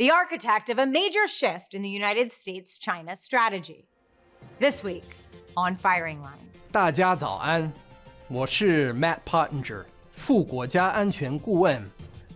the architect of a major shift in the United States-China strategy. This week on Firing Line. 大家早安，我是 Matt Pottinger， 副国家安全顾问，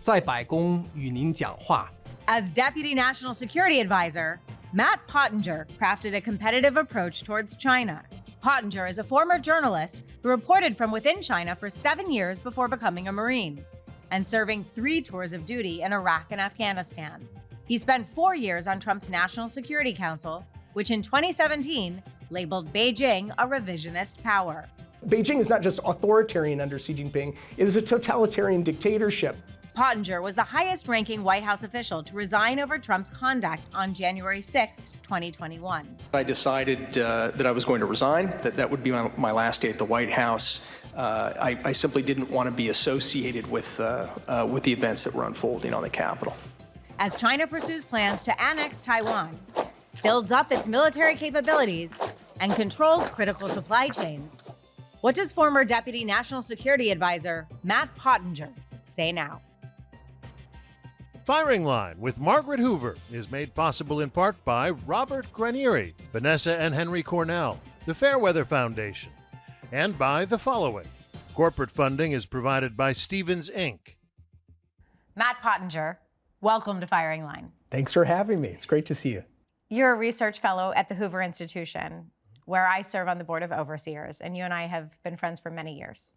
在白宫与您讲话。As Deputy National Security Advisor, Matt Pottinger crafted a competitive approach towards China. Pottinger is a former journalist who reported from within China for 7 years before becoming a Marine and serving 3 tours of duty in Iraq and Afghanistan. He spent 4 years on Trump's National Security Council, which in 2017 labeled Beijing a revisionist power. Beijing is not just authoritarian under Xi Jinping, it is a totalitarian dictatorship. Pottinger was the highest-ranking White House official to resign over Trump's conduct on January 6, 2021. I decided that I was going to resign, that would be my last day at the White House. I simply didn't want to be associated with the events that were unfolding on the Capitol. As China pursues plans to annex Taiwan, builds up its military capabilities, and controls critical supply chains, what does former Deputy National Security Advisor Matt Pottinger say now? Firing Line with Margaret Hoover is made possible in part by Robert Granieri, Vanessa and Henry Cornell, the Fairweather Foundation, and by the following. Corporate funding is provided by Stevens, Inc. Matt Pottinger, welcome to Firing Line. Thanks for having me. It's great to see you. You're a research fellow at the Hoover Institution, where I serve on the board of overseers, and you and I have been friends for many years.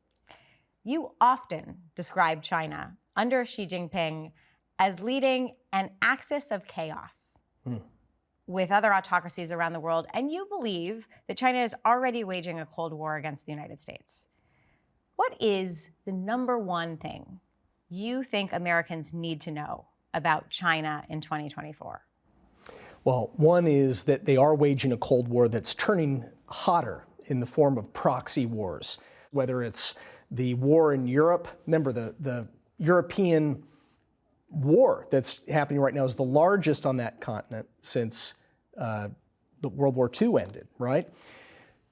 You often describe China under Xi Jinping as leading an axis of chaos with other autocracies around the world, and you believe that China is already waging a Cold War against the United States. What is the number one thing you think Americans need to know about China in 2024? Well, one is that they are waging a Cold War that's turning hotter in the form of proxy wars, whether it's the war in Europe. Remember, the European war that's happening right now is the largest on that continent since the World War II ended, right?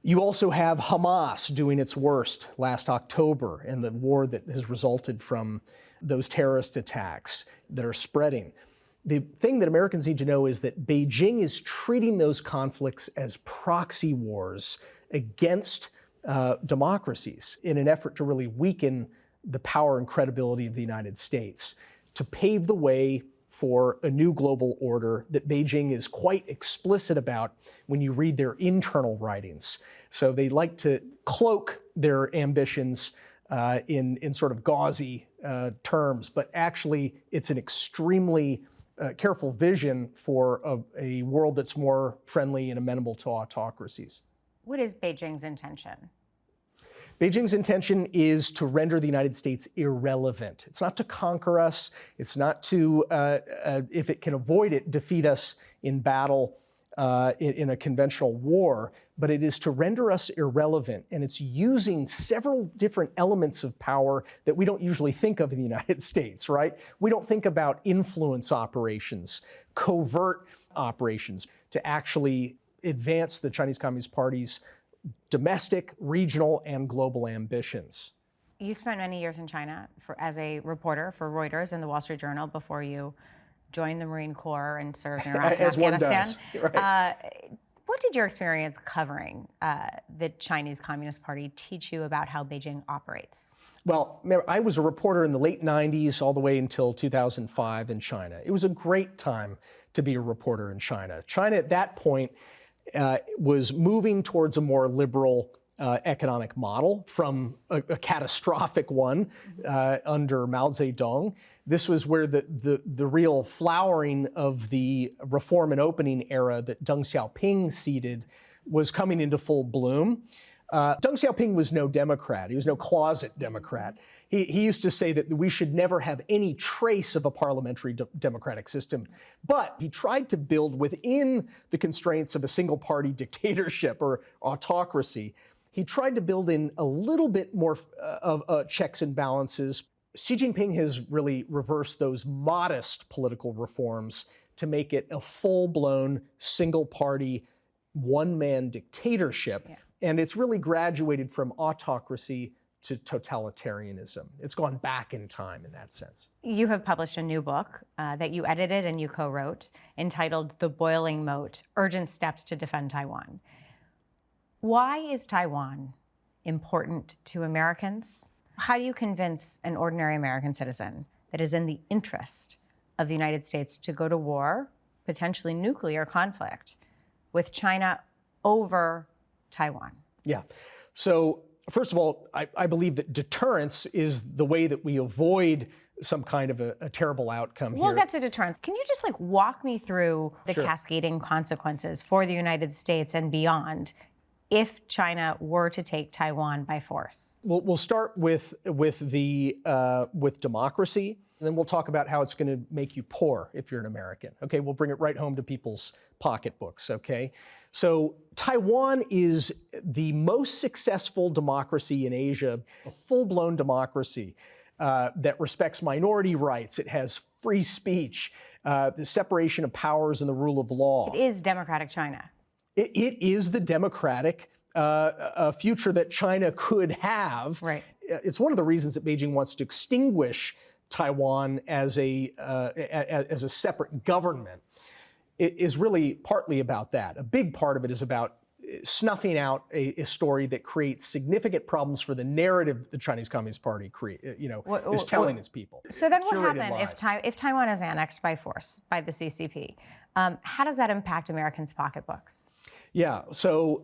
You also have Hamas doing its worst last October and the war that has resulted from those terrorist attacks that are spreading. The thing that Americans need to know is that Beijing is treating those conflicts as proxy wars against democracies in an effort to really weaken the power and credibility of the United States, to pave the way for a new global order that Beijing is quite explicit about when you read their internal writings. So they like to cloak their ambitions in sort of gauzy terms, but actually it's an extremely careful vision for a world that's more friendly and amenable to autocracies. What is Beijing's intention? Beijing's intention is to render the United States irrelevant. It's not to conquer us. It's not to, if it can avoid it, defeat us in battle in a conventional war, but it is to render us irrelevant. And it's using several different elements of power that we don't usually think of in the United States, right? We don't think about influence operations, covert operations to actually advance the Chinese Communist Party's domestic, regional, and global ambitions. You spent many years in China as a reporter for Reuters and the Wall Street Journal before you joined the Marine Corps and served in Iraq and Afghanistan. Right. What did your experience covering the Chinese Communist Party teach you about how Beijing operates? Well, I was a reporter in the late 90s all the way until 2005 in China. It was a great time to be a reporter in China. China at that point was moving towards a more liberal economic model from a catastrophic one under Mao Zedong. This was where the real flowering of the reform and opening era that Deng Xiaoping seeded was coming into full bloom. Deng Xiaoping was no Democrat. He was no closet Democrat. He used to say that we should never have any trace of a parliamentary democratic system. But he tried to build within the constraints of a single-party dictatorship or autocracy. He tried to build in a little bit more of checks and balances. Xi Jinping has really reversed those modest political reforms to make it a full-blown, single-party, one-man dictatorship. Yeah. And it's really graduated from autocracy to totalitarianism. It's gone back in time in that sense. You have published a new book that you edited and you co-wrote entitled The Boiling Moat: Urgent Steps to Defend Taiwan. Why is Taiwan important to Americans? How do you convince an ordinary American citizen that is in the interest of the United States to go to war, potentially nuclear conflict, with China over Taiwan? Yeah. So first of all, I believe that deterrence is the way that we avoid some kind of a terrible outcome here. We'll get to deterrence. Can you just walk me through the Sure. cascading consequences for the United States and beyond if China were to take Taiwan by force? We'll start with democracy, and then we'll talk about how it's going to make you poor if you're an American. Okay, we'll bring it right home to people's pocketbooks. Okay, so Taiwan is the most successful democracy in Asia, a full-blown democracy that respects minority rights. It has free speech, the separation of powers, and the rule of law. It is democratic China. It is the democratic future that China could have. Right. It's one of the reasons that Beijing wants to extinguish Taiwan as a separate government. It is really partly about that. A big part of it is about snuffing out a story that creates significant problems for the narrative the Chinese Communist Party is telling its people. So then what Curated happens lies. if Taiwan is annexed by force by the CCP? How does that impact Americans' pocketbooks? Yeah, so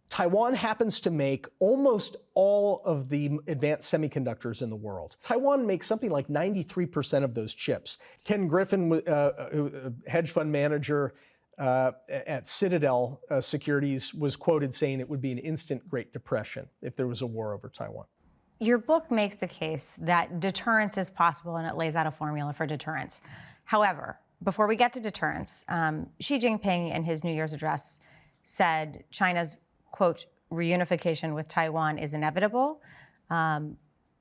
Taiwan happens to make almost all of the advanced semiconductors in the world. Taiwan makes something like 93% of those chips. Ken Griffin, a hedge fund manager at Citadel Securities, was quoted saying it would be an instant Great Depression if there was a war over Taiwan. Your book makes the case that deterrence is possible, and it lays out a formula for deterrence. However, before we get to deterrence, Xi Jinping in his New Year's address said China's, quote, reunification with Taiwan is inevitable.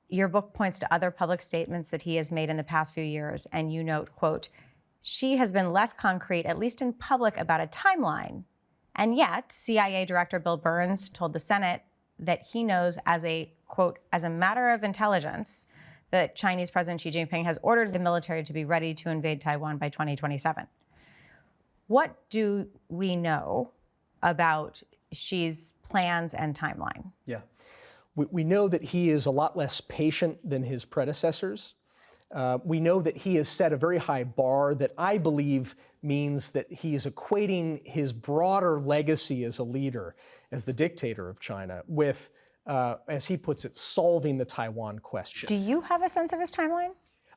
Your book points to other public statements that he has made in the past few years, and you note, quote, Xi has been less concrete, at least in public, about a timeline. And yet, CIA Director Bill Burns told the Senate that he knows as a, quote, as a matter of intelligence, that Chinese President Xi Jinping has ordered the military to be ready to invade Taiwan by 2027. What do we know about Xi's plans and timeline? Yeah. We know that he is a lot less patient than his predecessors. We know that he has set a very high bar that I believe means that he is equating his broader legacy as a leader, as the dictator of China, with, as he puts it, solving the Taiwan question. Do you have a sense of his timeline?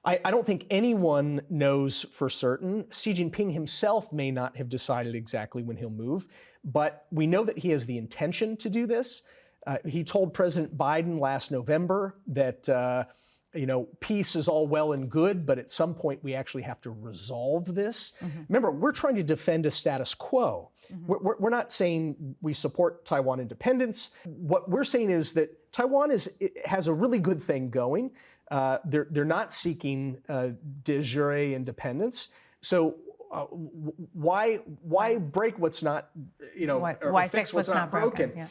I don't think anyone knows for certain. Xi Jinping himself may not have decided exactly when he'll move, but we know that he has the intention to do this. He told President Biden last November that peace is all well and good, but at some point we actually have to resolve this. Mm-hmm. Remember, we're trying to defend a status quo. Mm-hmm. We're not saying we support Taiwan independence. What we're saying is that Taiwan has a really good thing going. They're not seeking de jure independence. So why break what's not, why fix what's not broken? Yeah.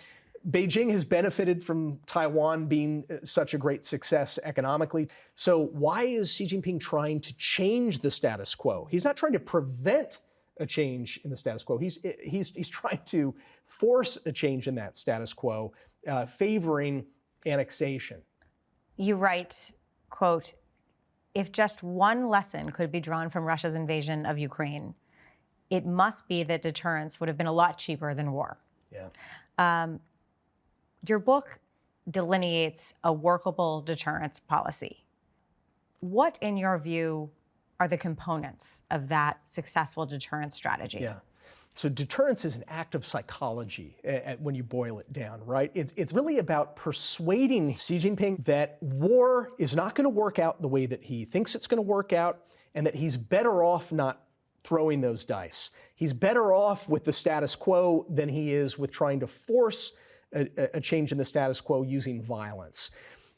Beijing has benefited from Taiwan being such a great success economically. So why is Xi Jinping trying to change the status quo? He's not trying to prevent a change in the status quo. He's trying to force a change in that status quo, favoring annexation. You write, quote, if just one lesson could be drawn from Russia's invasion of Ukraine, it must be that deterrence would have been a lot cheaper than war. Yeah. Your book delineates a workable deterrence policy. What, in your view, are the components of that successful deterrence strategy? Yeah. So deterrence is an act of psychology when you boil it down, right? It's really about persuading Xi Jinping that war is not going to work out the way that he thinks it's going to work out, and that he's better off not throwing those dice. He's better off with the status quo than he is with trying to force a change in the status quo using violence.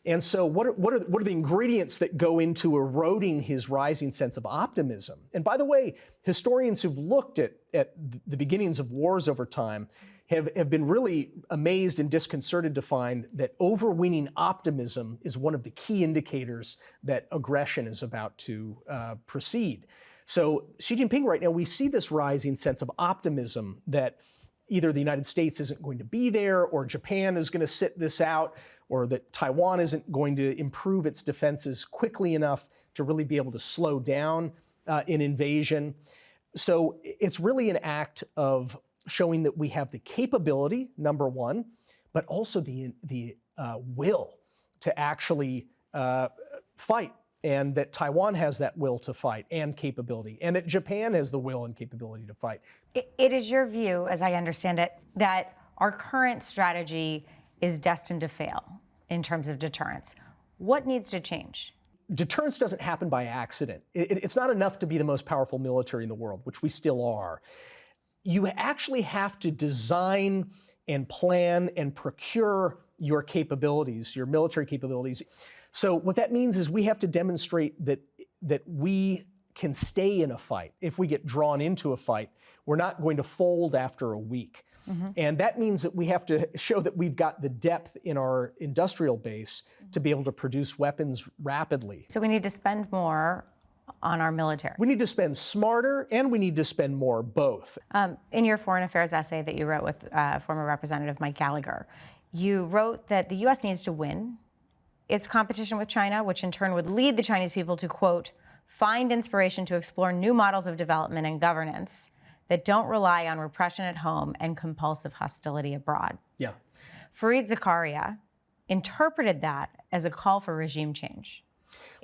And so what are the ingredients that go into eroding his rising sense of optimism? And by the way, historians who've looked at the beginnings of wars over time have been really amazed and disconcerted to find that overweening optimism is one of the key indicators that aggression is about to proceed. So Xi Jinping right now, we see this rising sense of optimism that either the United States isn't going to be there, or Japan is going to sit this out, or that Taiwan isn't going to improve its defenses quickly enough to really be able to slow down an invasion. So it's really an act of showing that we have the capability, number one, but also the will to actually fight, and that Taiwan has that will to fight and capability, and that Japan has the will and capability to fight. It is your view, as I understand it, that our current strategy is destined to fail in terms of deterrence. What needs to change? Deterrence doesn't happen by accident. It's not enough to be the most powerful military in the world, which we still are. You actually have to design and plan and procure your capabilities, your military capabilities. So what that means is we have to demonstrate that we can stay in a fight. If we get drawn into a fight, we're not going to fold after a week. And that means that we have to show that we've got the depth in our industrial base to be able to produce weapons rapidly. So we need to spend more on our military. We need to spend smarter, and we need to spend more, both. In your foreign affairs essay that you wrote with former Representative Mike Gallagher, you wrote that the U.S. needs to win its competition with China, which in turn would lead the Chinese people to, quote, find inspiration to explore new models of development and governance that don't rely on repression at home and compulsive hostility abroad. Yeah. Fareed Zakaria interpreted that as a call for regime change.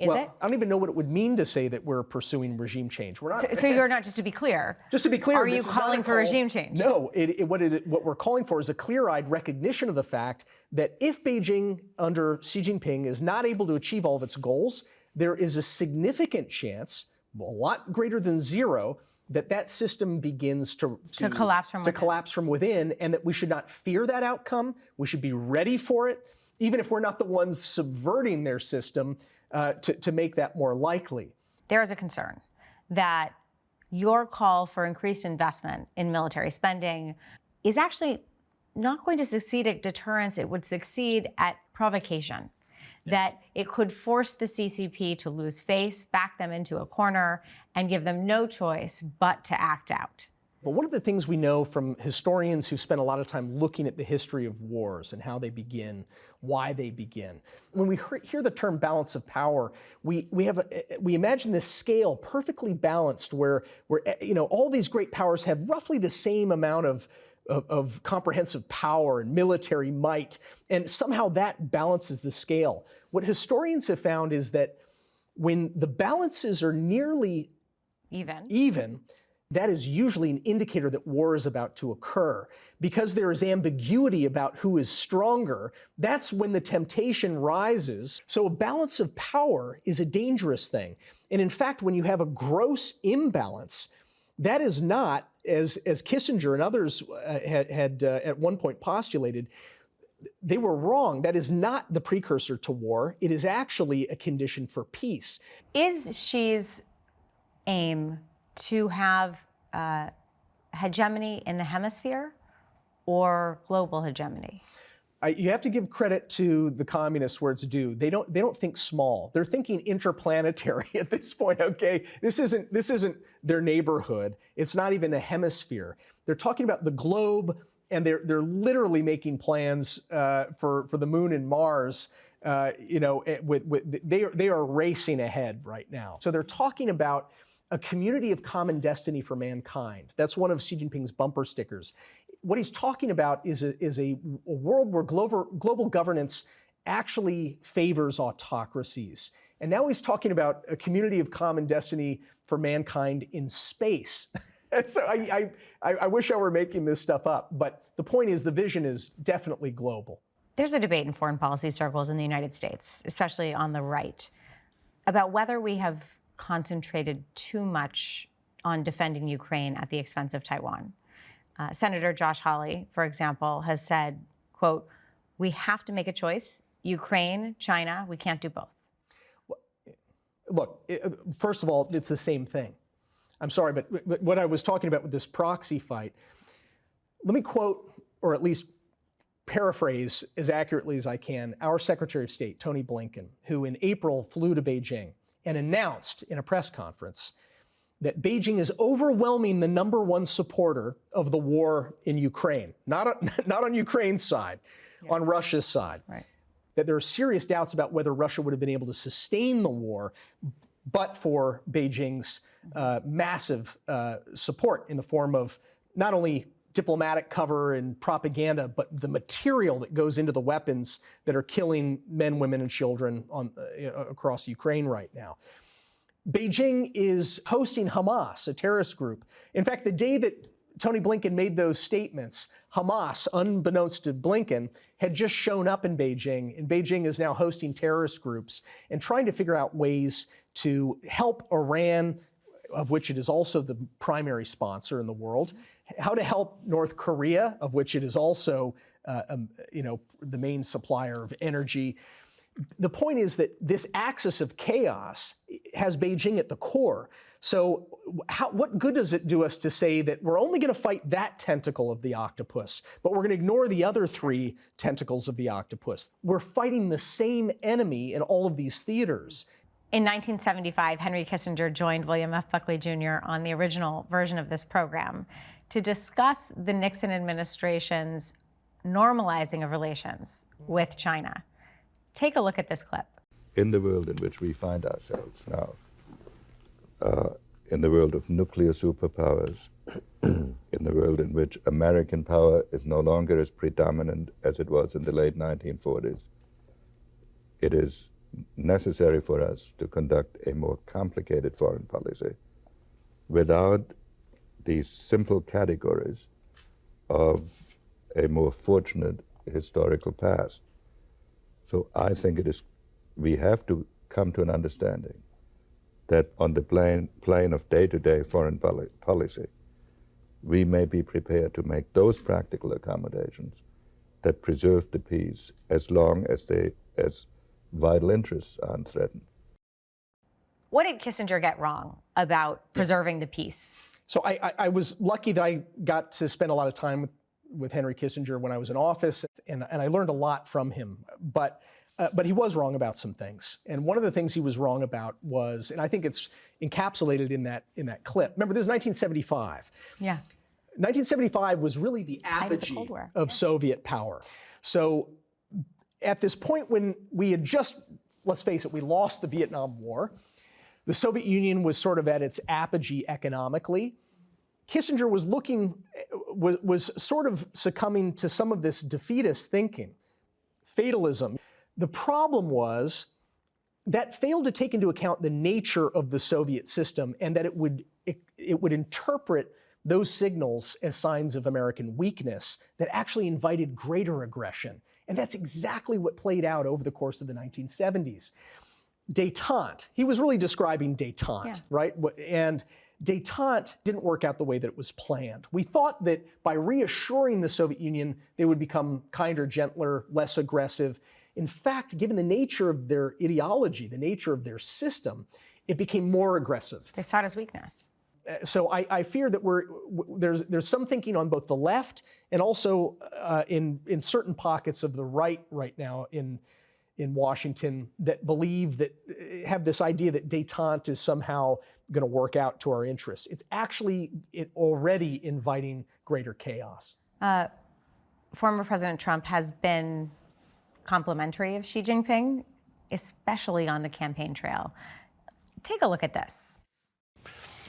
Is it? I don't even know what it would mean to say that we're pursuing regime change. We're not. So you're not, just to be clear. Just to be clear, are you this is not calling a for call- regime change? No. What we're calling for is a clear-eyed recognition of the fact that if Beijing under Xi Jinping is not able to achieve all of its goals, there is a significant chance, a lot greater than zero, that system begins to collapse from within. collapse from within, and that we should not fear that outcome. We should be ready for it, even if we're not the ones subverting their system, to make that more likely. There is a concern that your call for increased investment in military spending is actually not going to succeed at deterrence. It would succeed at provocation. That it could force the CCP to lose face, back them into a corner, and give them no choice but to act out. But one of the things we know from historians who spend a lot of time looking at the history of wars and how they begin, why they begin, when we hear the term balance of power, we imagine this scale perfectly balanced where all these great powers have roughly the same amount of comprehensive power and military might, and somehow that balances the scale. What historians have found is that when the balances are nearly even, that is usually an indicator that war is about to occur. Because there is ambiguity about who is stronger, that's when the temptation rises. So a balance of power is a dangerous thing. And in fact, when you have a gross imbalance, that is not, as Kissinger and others had at one point postulated, they were wrong. That is not the precursor to war. It is actually a condition for peace. Is Xi's aim to have hegemony in the hemisphere or global hegemony? You have to give credit to the communists where it's due. They don't think small. They're thinking interplanetary at this point. Okay, this isn't their neighborhood. It's not even a hemisphere. They're talking about the globe, and they're literally making plans for the moon and Mars. They are racing ahead right now. So they're talking about a community of common destiny for mankind. That's one of Xi Jinping's bumper stickers. What he's talking about is a world where global governance actually favors autocracies. And now he's talking about a community of common destiny for mankind in space. So I wish I were making this stuff up, but the point is the vision is definitely global. There's a debate in foreign policy circles in the United States, especially on the right, about whether we have concentrated too much on defending Ukraine at the expense of Taiwan. Senator Josh Hawley, for example, has said, quote, we have to make a choice Ukraine, China, we can't do both. Look, first of all, it's the same thing. I'm sorry, but what I was talking about with this proxy fight, let me quote, or at least paraphrase as accurately as I can, our Secretary of State, Tony Blinken, who in April flew to Beijing and announced in a press conference that Beijing is overwhelming the #1 supporter of the war in Ukraine, not on Ukraine's side, on Russia's side. Right. That there are serious doubts about whether Russia would have been able to sustain the war but for Beijing's massive support in the form of not only diplomatic cover and propaganda, but the material that goes into the weapons that are killing men, women, and children across Ukraine right now. Beijing is hosting Hamas, a terrorist group. In fact, the day that Tony Blinken made those statements, Hamas, unbeknownst to Blinken, had just shown up in Beijing, and Beijing is now hosting terrorist groups and trying to figure out ways to help Iran, of which it is also the primary sponsor in the world, how to help North Korea, of which it is also the main supplier of energy. The point is that this axis of chaos has Beijing at the core. So what good does it do us to say that we're only going to fight that tentacle of the octopus, but we're going to ignore the other 3 tentacles of the octopus? We're fighting the same enemy in all of these theaters. In 1975, Henry Kissinger joined William F. Buckley Jr. on the original version of this program to discuss the Nixon administration's normalizing of relations with China. Take a look at this clip. In the world in which we find ourselves now, in the world of nuclear superpowers, in the world in which American power is no longer as predominant as it was in the late 1940s, it is necessary for us to conduct a more complicated foreign policy without these simple categories of a more fortunate historical past. So I think we have to come to an understanding that on the plane of day-to-day foreign policy, we may be prepared to make those practical accommodations that preserve the peace as long as vital interests are unthreatened. What did Kissinger get wrong about preserving the peace? So I was lucky that I got to spend a lot of time with Henry Kissinger when I was in office, and I learned a lot from him. But he was wrong about some things. And one of the things he was wrong about was, and I think it's encapsulated in that clip. Remember, this is 1975. Yeah. 1975 was really the Height of the apogee Cold War. of Soviet power. So at this point when we had just, let's face it, we lost the Vietnam War, the Soviet Union was sort of at its apogee economically. Kissinger was sort of succumbing to some of this defeatist thinking, fatalism. The problem was that failed to take into account the nature of the Soviet system and that it would interpret those signals as signs of American weakness that actually invited greater aggression. And that's exactly what played out over the course of the 1970s. Détente, he was really describing détente, right? And détente didn't work out the way that it was planned. We thought that by reassuring the Soviet Union, they would become kinder, gentler, less aggressive. In fact, given the nature of their ideology, the nature of their system, it became more aggressive. They saw it as weakness. So I fear that there's some thinking on both the left and also in certain pockets of the right now in Washington that believe that have this idea that détente is somehow going to work out to our interests. It's actually already inviting greater chaos. Former President Trump has been complimentary of Xi Jinping, especially on the campaign trail. Take a look at this.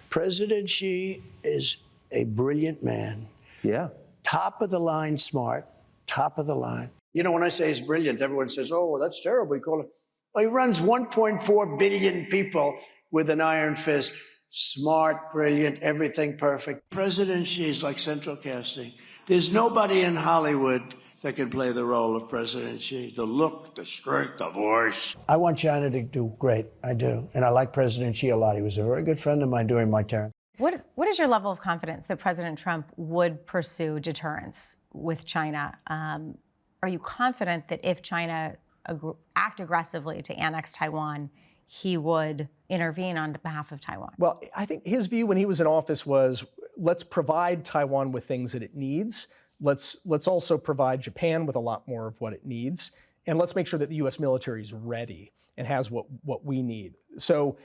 President Xi is a brilliant man. Yeah. Top of the line smart, top of the line. You know, when I say he's brilliant, everyone says, oh, well, that's terrible. He runs 1.4 billion people with an iron fist. Smart, brilliant, everything perfect. President Xi is like central casting. There's nobody in Hollywood that can play the role of President Xi. The look, the strength, the voice. I want China to do great. I do. And I like President Xi a lot. He was a very good friend of mine during my term. What is your level of confidence that President Trump would pursue deterrence with China? Are you confident that if China act aggressively to annex Taiwan, he would intervene on behalf of Taiwan. Well, I think his view when he was in office was, let's provide Taiwan with things that it needs. Let's also provide Japan with a lot more of what it needs. And let's make sure that the U.S. military is ready and has what we need. So,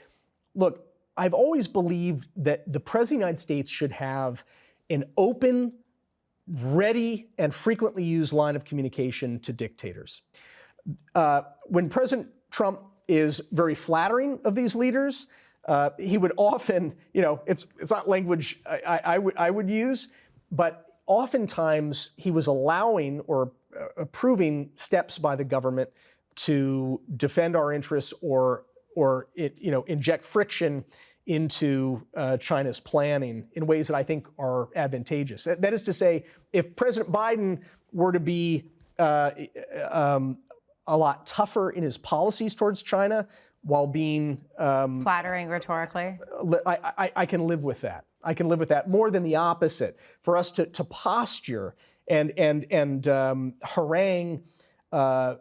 look, I've always believed that the President of the United States should have an open, ready, and frequently used line of communication to dictators. When President Trump is very flattering of these leaders, he would often, it's not language I would use, but oftentimes he was allowing or approving steps by the government to defend our interests or inject friction into China's planning in ways that I think are advantageous. That is to say, if President Biden were to be a lot tougher in his policies towards China while being flattering rhetorically, I can live with that. I can live with that more than the opposite. For us to posture and harangue a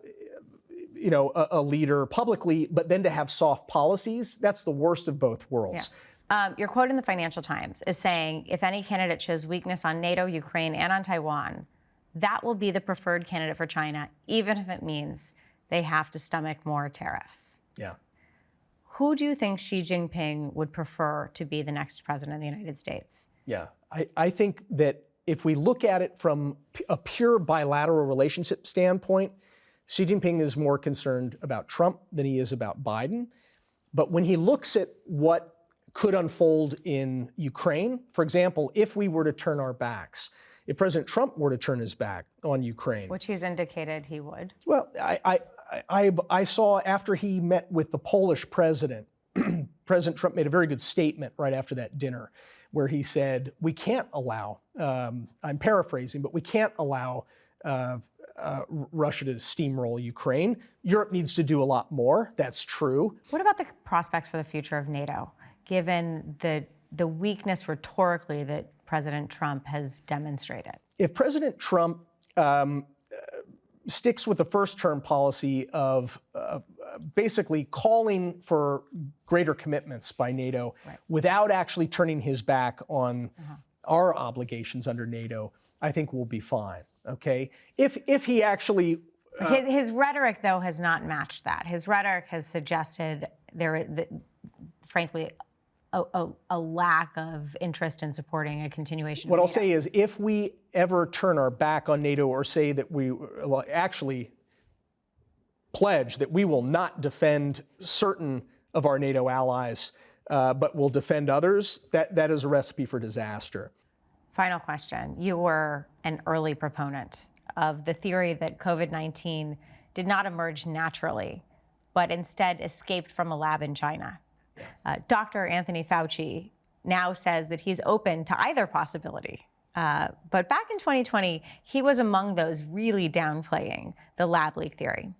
leader publicly, but then to have soft policies, that's the worst of both worlds. Yeah. Your quote in the Financial Times is saying, if any candidate shows weakness on NATO, Ukraine, and on Taiwan, that will be the preferred candidate for China, even if it means they have to stomach more tariffs. Yeah. Who do you think Xi Jinping would prefer to be the next president of the United States? Yeah, I think that if we look at it from a pure bilateral relationship standpoint, Xi Jinping is more concerned about Trump than he is about Biden. But when he looks at what could unfold in Ukraine, for example, if we were to turn our backs, if President Trump were to turn his back on Ukraine, which he's indicated he would. Well, I saw after he met with the Polish president, President Trump made a very good statement right after that dinner where he said, we can't allow, I'm paraphrasing, but we can't allow Russia to steamroll Ukraine. Europe needs to do a lot more. That's true. What about the prospects for the future of NATO, given the weakness rhetorically that President Trump has demonstrated? If President Trump sticks with the first-term policy of basically calling for greater commitments by NATO without actually turning his back on our obligations under NATO, I think we'll be fine. Okay, if he actually his rhetoric though has not matched that. His rhetoric has suggested frankly a lack of interest in supporting a continuation. What of I'll NATO. say is, if we ever turn our back on NATO or say that we actually pledge that we will not defend certain of our NATO allies, but will defend others, that is a recipe for disaster. Final question. You were an early proponent of the theory that COVID-19 did not emerge naturally, but instead escaped from a lab in China. Dr. Anthony Fauci now says that he's open to either possibility. But back in 2020, he was among those really downplaying the lab leak theory.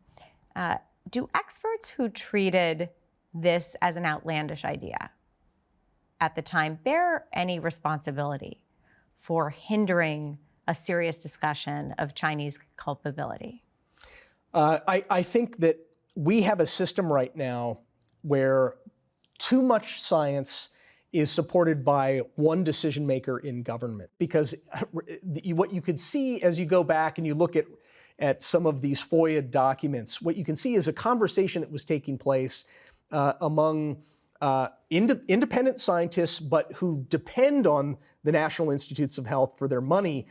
Do experts who treated this as an outlandish idea at the time bear any responsibility for hindering a serious discussion of Chinese culpability? I think that we have a system right now where too much science is supported by one decision maker in government. Because what you could see as you go back and you look at some of these FOIA documents, what you can see is a conversation that was taking place among independent scientists, but who depend on the National Institutes of Health for their money.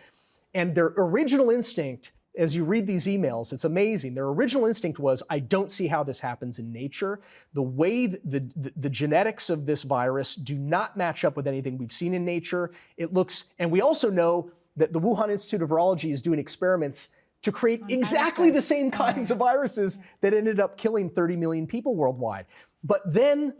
And their original instinct, as you read these emails, it's amazing. Their original instinct was, I don't see how this happens in nature. The way the genetics of this virus do not match up with anything we've seen in nature. It looks, and we also know that the Wuhan Institute of Virology is doing experiments to create exactly the same kinds of viruses that ended up killing 30 million people worldwide. But then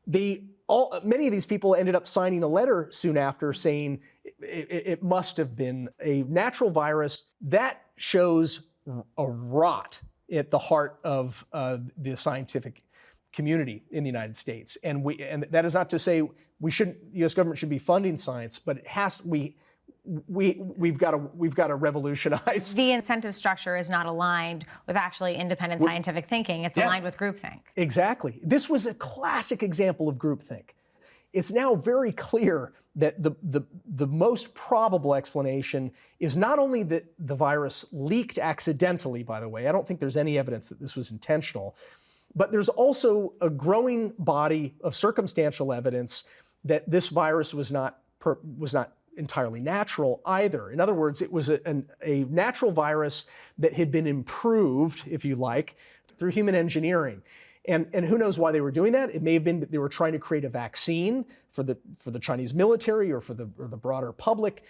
many of these people ended up signing a letter soon after saying it must have been a natural virus. That shows a rot at the heart of the scientific community in the United States. And that is not to say the U.S. government should be funding science, but we've got to revolutionize. The incentive structure is not aligned with actually independent scientific thinking. It's aligned with groupthink. Exactly. This was a classic example of groupthink. It's now very clear that the most probable explanation is not only that the virus leaked accidentally, by the way, I don't think there's any evidence that this was intentional, but there's also a growing body of circumstantial evidence that this virus was not entirely natural either. In other words, it was a natural virus that had been improved, if you like, through human engineering. And who knows why they were doing that? It may have been that they were trying to create a vaccine for the Chinese military or for the broader public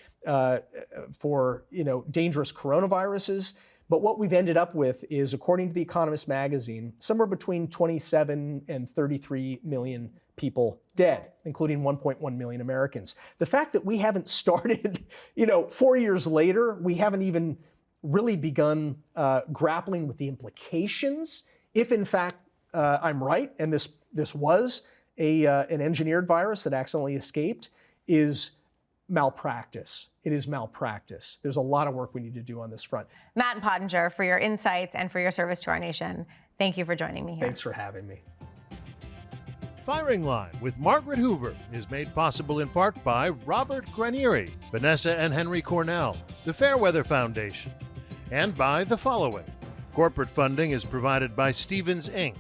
for dangerous coronaviruses. But what we've ended up with is, according to The Economist magazine, somewhere between 27 and 33 million people dead, including 1.1 million Americans. The fact that we haven't started, 4 years later, we haven't even really begun grappling with the implications, if in fact I'm right, and this was an engineered virus that accidentally escaped, is malpractice. It is malpractice. There's a lot of work we need to do on this front. Matt Pottinger, for your insights and for your service to our nation, thank you for joining me here. Thanks for having me. Firing Line with Margaret Hoover is made possible in part by Robert Granieri, Vanessa and Henry Cornell, the Fairweather Foundation, and by the following. Corporate funding is provided by Stevens Inc.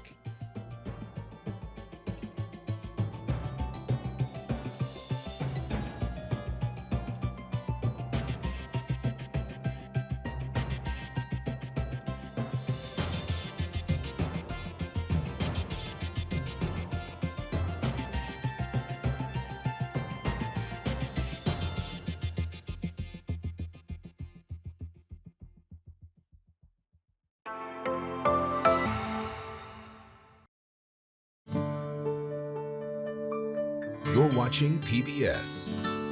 You're watching PBS.